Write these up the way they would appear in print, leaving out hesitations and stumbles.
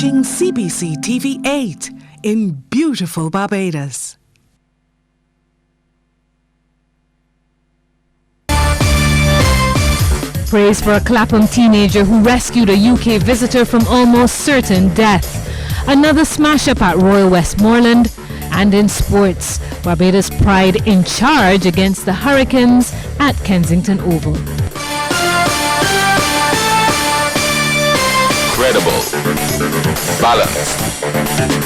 watching CBC TV 8 in beautiful Barbados. Praise for a Clapham teenager who rescued a UK visitor from almost certain death. Another smash-up at Royal Westmoreland. And in sports, Barbados Pride in charge against the Hurricanes at Kensington Oval. Credible, balanced,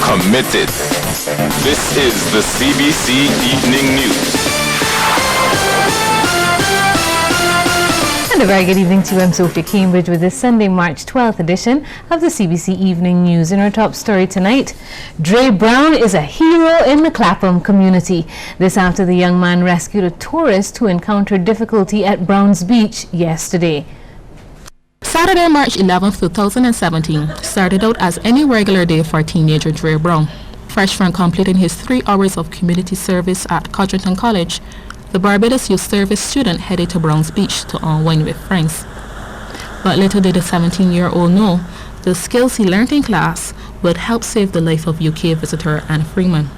committed. This is the CBC Evening News. And a very good evening to you. I'm Sophia Cambridge with this Sunday, March 12th edition of the CBC Evening News. In our top story tonight, Dre Brown is a hero in the Clapham community. This after the young man rescued a tourist who encountered difficulty at Browns Beach yesterday. Saturday, March 11, 2017 started out as any regular day for teenager Dre Brown. Fresh from completing his 3 hours of community service at Codrington College, the Barbados Youth Service student headed to Browns Beach to unwind with friends. But little did the 17-year-old know the skills he learned in class would help save the life of UK visitor Anne Freeman.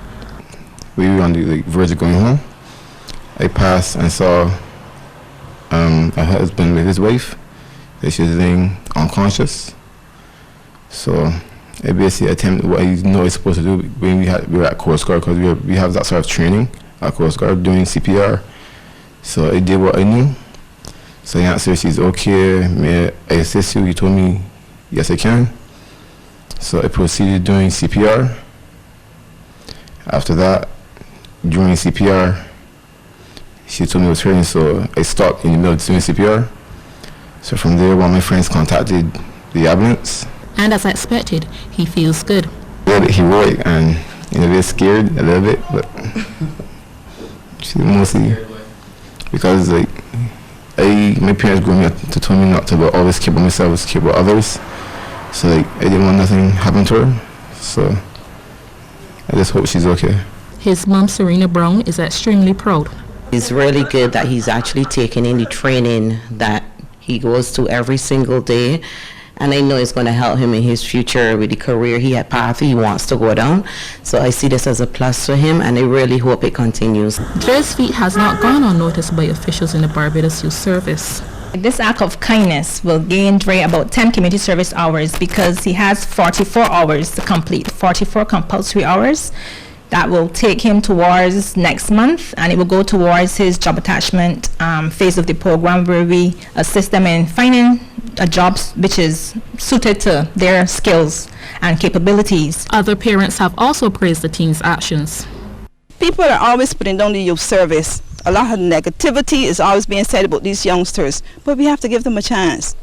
We were on the verge of going home. I passed and saw a husband with his wife. She was laying unconscious. So I basically attempted what I know I'm supposed to do when we were at Coast Guard, because we have that sort of training at Coast Guard doing CPR. So I did what I knew. So he asked her if she's okay, may I assist you? He told me, yes I can. So I proceeded doing CPR. After that, during CPR, she told me it was hurting, so I stopped in the middle of doing CPR. So from there, one of my friends contacted the ambulance. And as expected, he feels good. A little bit heroic and a bit scared, a little bit, but she's mostly because my parents grew me up to tell me not to always care about myself, care about others. So I didn't want nothing happen to her. So I just hope she's okay. His mom, Serena Brown, is extremely proud. It's really good that he's actually taking in the training that he goes to every single day, and I know it's going to help him in his future with the career path he wants to go down. So I see this as a plus for him, and I really hope it continues. Dre's feat has not gone unnoticed by officials in the Barbados Youth Service. This act of kindness will gain Dre about 10 community service hours, because he has 44 hours to complete, 44 compulsory hours. That will take him towards next month, and it will go towards his job attachment phase of the program, where we assist them in finding a job which is suited to their skills and capabilities. Other parents have also praised the teen's actions. People are always putting down the youth service. A lot of negativity is always being said about these youngsters, but we have to give them a chance.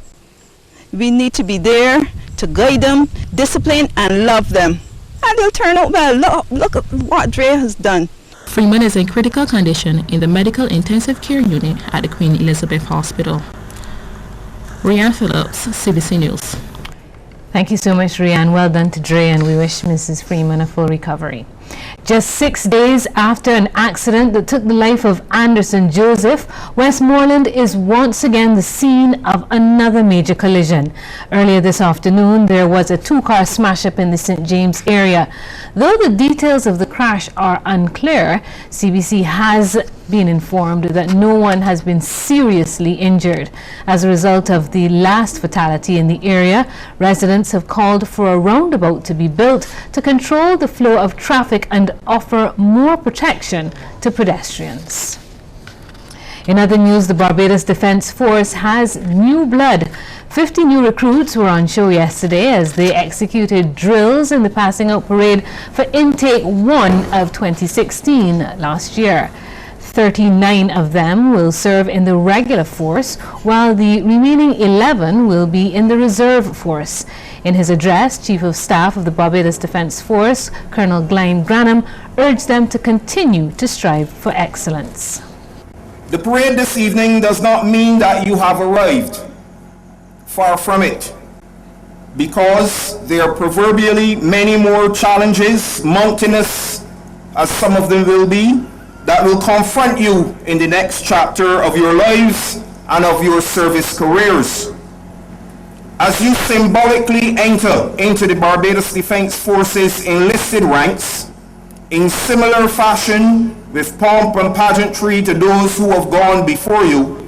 We need to be there to guide them, discipline, and love them. And they'll turn out well. Look at what Dre has done. Freeman is in critical condition in the medical intensive care unit at the Queen Elizabeth Hospital. Rianne Phillips, CBC News. Thank you so much, Rianne. Well done to Dre, and we wish Mrs. Freeman a full recovery. Just 6 days after an accident that took the life of Anderson Joseph, Westmoreland is once again the scene of another major collision. Earlier this afternoon, there was a 2-car smash-up in the St. James area. Though the details of the crash are unclear, CBC has been informed that no one has been seriously injured. As a result of the last fatality in the area, residents have called for a roundabout to be built to control the flow of traffic and offer more protection to pedestrians. In other news, the Barbados Defence Force has new blood. 50 new recruits were on show yesterday as they executed drills in the passing out parade for intake 1 of 2016 last year. 39 of them will serve in the regular force, while the remaining 11 will be in the reserve force. In his address, Chief of Staff of the Barbados Defence Force, Colonel Glyne Granham, urged them to continue to strive for excellence. The parade this evening does not mean that you have arrived. Far from it. Because there are proverbially many more challenges, mountainous as some of them will be, that will confront you in the next chapter of your lives and of your service careers. As you symbolically enter into the Barbados Defense Forces enlisted ranks, in similar fashion, with pomp and pageantry to those who have gone before you,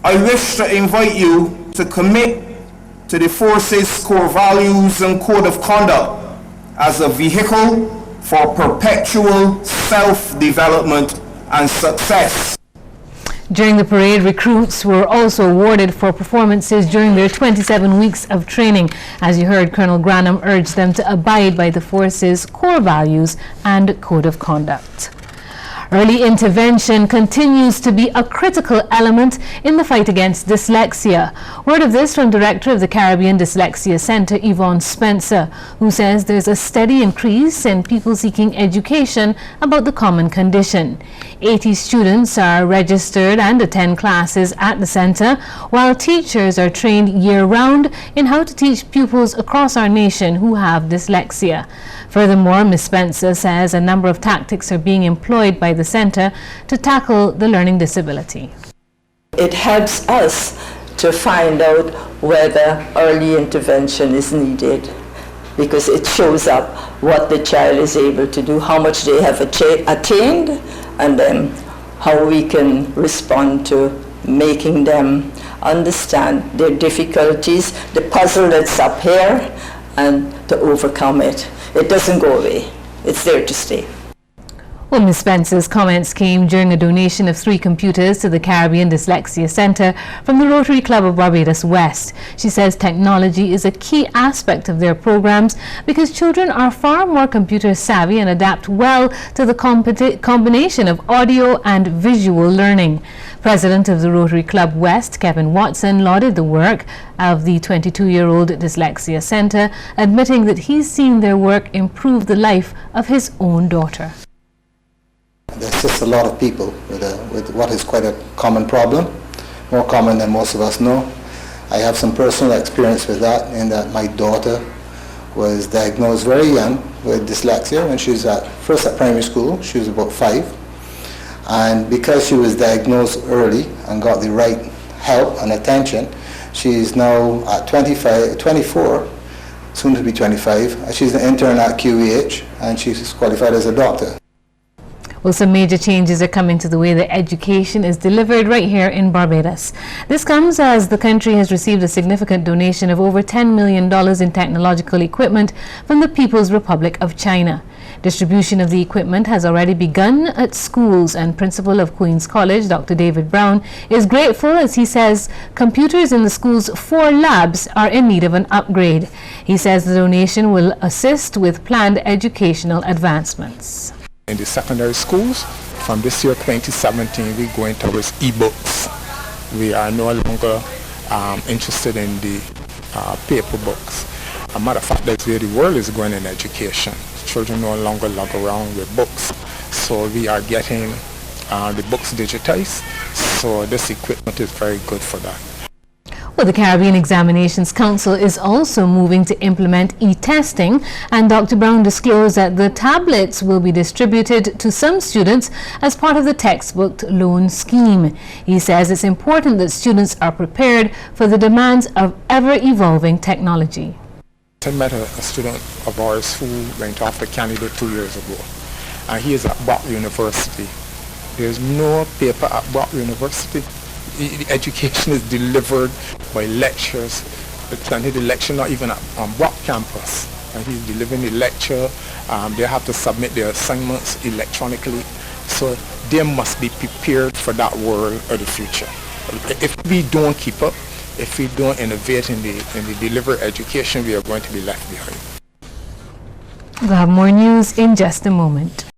I wish to invite you to commit to the force's core values and code of conduct as a vehicle for perpetual self-development and success. During the parade, recruits were also awarded for performances during their 27 weeks of training. As you heard, Colonel Granham urged them to abide by the force's core values and code of conduct. Early intervention continues to be a critical element in the fight against dyslexia. Word of this from Director of the Caribbean Dyslexia Center, Yvonne Spencer, who says there's a steady increase in people seeking education about the common condition. 80 students are registered and attend classes at the center, while teachers are trained year-round in how to teach pupils across our nation who have dyslexia. Furthermore, Ms. Spencer says a number of tactics are being employed by the center to tackle the learning disability. It helps us to find out whether early intervention is needed, because it shows up what the child is able to do, how much they have attained, and then how we can respond to making them understand their difficulties, the puzzle that's up here, and to overcome it. It doesn't go away. It's there to stay. Well, Ms. Spencer's comments came during a donation of 3 computers to the Caribbean Dyslexia Center from the Rotary Club of Barbados West. She says technology is a key aspect of their programs because children are far more computer savvy and adapt well to the combination of audio and visual learning. President of the Rotary Club West, Kevin Watson, lauded the work of the 22-year-old Dyslexia Center, admitting that he's seen their work improve the life of his own daughter. There's just a lot of people with what is quite a common problem, more common than most of us know. I have some personal experience with that, in that my daughter was diagnosed very young with dyslexia when she was first at primary school. She was about 5. And because she was diagnosed early and got the right help and attention, she's now at 24, soon to be 25. She's an intern at QEH and she's qualified as a doctor. Well, some major changes are coming to the way that education is delivered right here in Barbados. This comes as the country has received a significant donation of over $10 million in technological equipment from the People's Republic of China. Distribution of the equipment has already begun at schools, and Principal of Queen's College, Dr. David Brown, is grateful as he says computers in the school's 4 labs are in need of an upgrade. He says the donation will assist with planned educational advancements. In the secondary schools, from this year 2017, we're going towards e-books. We are no longer interested in the paper books. A matter of fact, that's where the world is going in education. Children no longer lug around with books. So we are getting the books digitized. So this equipment is very good for that. Well, the Caribbean Examinations Council is also moving to implement e-testing, and Dr. Brown disclosed that the tablets will be distributed to some students as part of the textbook loan scheme. He says it's important that students are prepared for the demands of ever-evolving technology. I met a student of ours who went off to Canada 2 years ago, and he is at Brock University. There's no paper at Brock University. The education is delivered by lecturers. The lecture not even on Brock campus. And he's delivering the lecture. They have to submit their assignments electronically. So they must be prepared for that world of the future. If we don't keep up, if we don't innovate in the delivered education, we are going to be left behind. We'll have more news in just a moment.